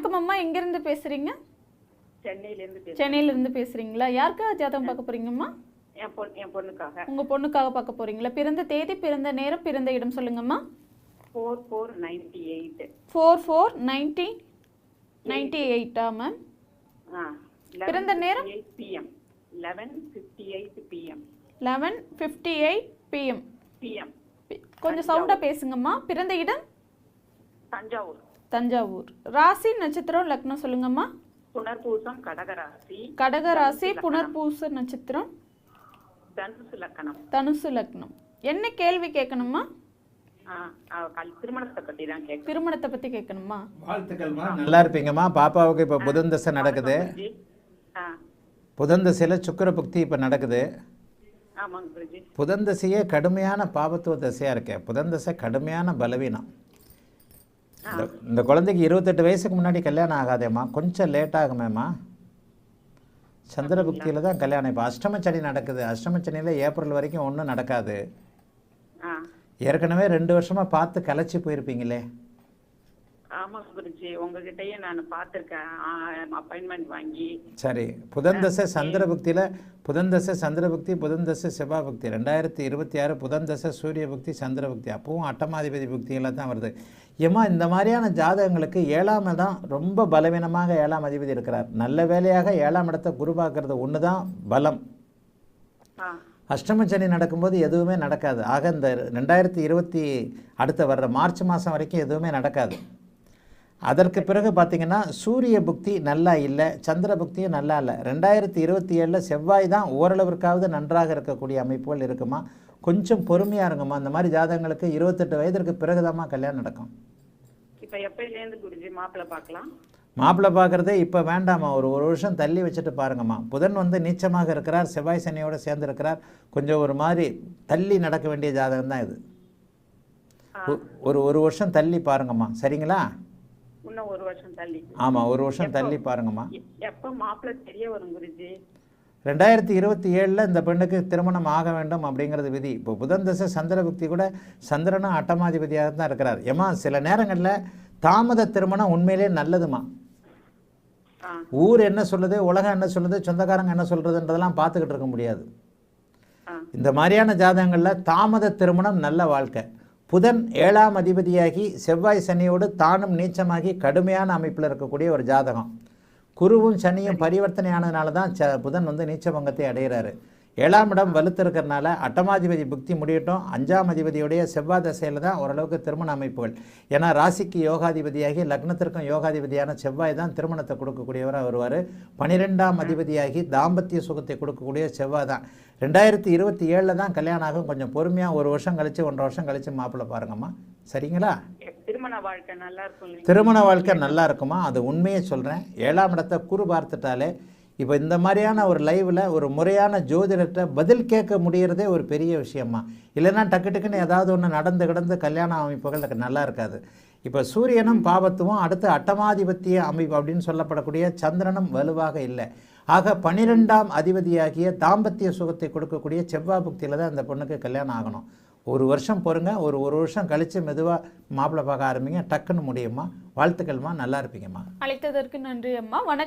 வணக்கம் அம்மா, எங்கிருந்து பேசுறீங்க? சென்னையிலிருந்து பேசுறீங்களா? யாருக்காக ஜாதகம் பார்க்க போறீங்கம்மா? என் பொண்ணுக்காக. உங்க பொண்ணுக்காக பார்க்க போறீங்களா? பிறந்த தேதி, பிறந்த நேரம், பிறந்த இடம் சொல்லுங்கம்மா. 4498. 4498 மேம். பிறந்த நேரம் PM 11:58 PM. 11:58 PM. PM. கொஞ்சம் சவுண்டா பேசுங்கம்மா. பிறந்த இடம் தஞ்சாவூர். தஞ்சாவூர். ராசி, நட்சத்திரம், லக்னம் சொல்லுங்கம்மா. புனர்பூசம் கடகராசி. கடகராசி, புனர்பூச நட்சத்திரம், தனுசு லக்னம். தனுசு லக்னம். என்ன கேள்வி கேட்கணுமா? திருமணத்தை பத்தி தான் கேட்க. திருமணத்தை பத்தி கேட்கணுமா? வாழ்த்துக்கள்மா, நல்லா இருப்பீங்கம்மா. பாப்பாவுக்கு இப்போ புதன் தசை நடக்குது. புதன் தசையில் சுக்கிர புக்தி இப்போ நடக்குது. புதன் தசையே கடுமையான பாபத்துவ தசையாக இருக்கு. புதன் தசை கடுமையான பலவீனம். இந்த குழந்தைக்கு 28 வயசுக்கு முன்னாடி கல்யாணம் ஆகாதேம்மா, கொஞ்சம் லேட் ஆகுமேம்மா. சந்திர புக்தியில் தான் கல்யாணம். இப்போ அஷ்டமச்சனி நடக்குது. அஷ்டமச்சனியில் ஏப்ரல் வரைக்கும் ஒன்றும் நடக்காது. ஏற்கனவே 2 வருஷமாக பார்த்து கலைச்சி போயிருப்பீங்களே. ஆமா குருஜி, உங்ககிட்டயே நான் பார்த்துருக்கேன், அப்பாயின்மெண்ட் வாங்கி. சரி, புதன் தசை சந்திர புக்தியில் புதன் தசை சந்திர புக்தி, புதன் தசை செவ்வாய் புக்தி. 2026 புதன் தசை சூரிய புக்தி, சந்திர புக்தி. அப்பவும் அட்டமாதிபதி புக்திகளாக தான் வருது. ஏமா இந்த மாதிரியான ஜாதகங்களுக்கு 7ஆம் இடம் ரொம்ப பலவீனமாக 7ஆம் அதிபதி இருக்கிறார். நல்ல வேலையாக 7ஆம் இடத்தை குரு பார்க்கறது ஒன்று தான் பலம். அஷ்டமச்சனி நடக்கும்போது எதுவுமே நடக்காது. ஆக இந்த 2020 அடுத்த வர்ற மார்ச் மாதம் வரைக்கும் எதுவுமே நடக்காது. அதற்கு பிறகு பார்த்திங்கன்னா சூரிய புக்தி நல்லா இல்லை, சந்திர புக்தியும் நல்லா இல்லை. 2027 செவ்வாய் தான் ஓரளவிற்காவது நன்றாக இருக்கக்கூடிய அமைப்புகள் இருக்குமா. கொஞ்சம் பொறுமையாக இருங்கம்மா. இந்த மாதிரி ஜாதகங்களுக்கு 28 வயதிற்கு பிறகுதாம்மா கல்யாணம் நடக்கும். இப்போ எப்பயிலேருந்து குருஜி மாப்பிள்ளை பார்க்கலாம்? மாப்பிள்ளை பார்க்குறதே இப்போ வேண்டாமா, ஒரு வருஷம் தள்ளி வச்சுட்டு பாருங்கம்மா. புதன் வந்து நீச்சமாக இருக்கிறார், செவ்வாய் சனியோடு சேர்ந்து இருக்கிறார். கொஞ்சம் ஒரு மாதிரி தள்ளி நடக்க வேண்டிய ஜாதகம் தான் இது. ஒரு வருஷம் தள்ளி பாருங்கம்மா, சரிங்களா? இன்னும் ஒரு வருஷம் தள்ளி. ஆமாம், ஒரு வருஷம் தள்ளி பாருங்கம்மா. எப்போ மாப்பிள்ளை தெரிய வரும் குருஜி? 2027 இந்த பெண்ணுக்கு திருமணம் ஆக வேண்டும் அப்படிங்கிறது விதி. இப்போ புதன் தசை சந்திர புக்தி கூட சந்திரனும் அட்டமாதிபதியாக தான் இருக்கிறார். ஏமா சில நேரங்களில் தாமத திருமணம் உண்மையிலே நல்லதுமா. ஊர் என்ன சொல்லுது, உலகம் என்ன சொல்லுது, சொந்தக்காரங்க என்ன சொல்கிறதுன்றதெல்லாம் பார்த்துக்கிட்டு இருக்க முடியாது. இந்த மாதிரியான ஜாதகங்களில் தாமத திருமணம் நல்ல வாழ்க்கை. புதன் 7ஆம் அதிபதியாகி செவ்வாய் சனியோடு தானும் நீச்சமாகி கடுமையான அமைப்பில் இருக்கக்கூடிய ஒரு ஜாதகம். குருவும் சனியும் பரிவர்த்தனை ஆனதுனால தான் புதன் வந்து நீச்சபங்கத்தை அடைகிறாரு. 7ஆம் இடம் வலுத்திருக்கிறதுனால அட்டமாதிபதி புக்தி முடியட்டும். 5ஆம் அதிபதியுடைய செவ்வாய் தசையில் தான் ஓரளவுக்கு திருமண அமைப்புகள். ஏன்னா ராசிக்கு யோகாதிபதியாகி லக்னத்திற்கும் யோகாதிபதியான செவ்வாய் தான் திருமணத்தை கொடுக்கக்கூடியவராக வருவார். 12ஆம் அதிபதியாகி தாம்பத்திய சுகத்தை கொடுக்கக்கூடிய செவ்வாய் தான். 2027 தான் கல்யாணம் ஆகும். கொஞ்சம் பொறுமையாக ஒரு வருஷம் கழித்து 1.5 வருஷம் கழித்து மாப்பிள்ளை பாருங்கம்மா, சரிங்களா? திருமண வாழ்க்கை நல்லா இருக்கும். திருமண வாழ்க்கை நல்லா இருக்குமா, அது உண்மையை சொல்கிறேன். 7ஆம் இடத்தை குரு பார்த்துட்டாலே இப்போ இந்த மாதிரியான ஒரு லைவில் ஒரு முறையான ஜோதிடத்தை பதில் கேட்க முடிகிறதே ஒரு பெரிய விஷயமா. இல்லைன்னா டக்கு டக்குன்னு ஏதாவது ஒன்று நடந்து கிடந்து கல்யாண அமைப்புகள் நல்லா இருக்காது. இப்போ சூரியனும் பாபத்துவம், அடுத்து அட்டமாதிபத்திய அமைப்பு அப்படின்னு சொல்லப்படக்கூடிய சந்திரனும் வலுவாக இல்லை. ஆக 12ஆம் அதிபதியாகிய தாம்பத்திய சுகத்தை கொடுக்கக்கூடிய செவ்வாய் புக்தியில் தான் அந்த பொண்ணுக்கு கல்யாணம் ஆகணும். ஒரு வருஷம் பொறுங்க, ஒரு வருஷம் கழித்து மெதுவாக மாப்பிள்ளை பார்க்க ஆரம்பிங்க, டக்குன்னு முடியுமா. வாழ்த்துக்கள்மா, நல்லா இருப்பீங்கம்மா. அழைத்ததற்கு நன்றி அம்மா. வணக்கம்.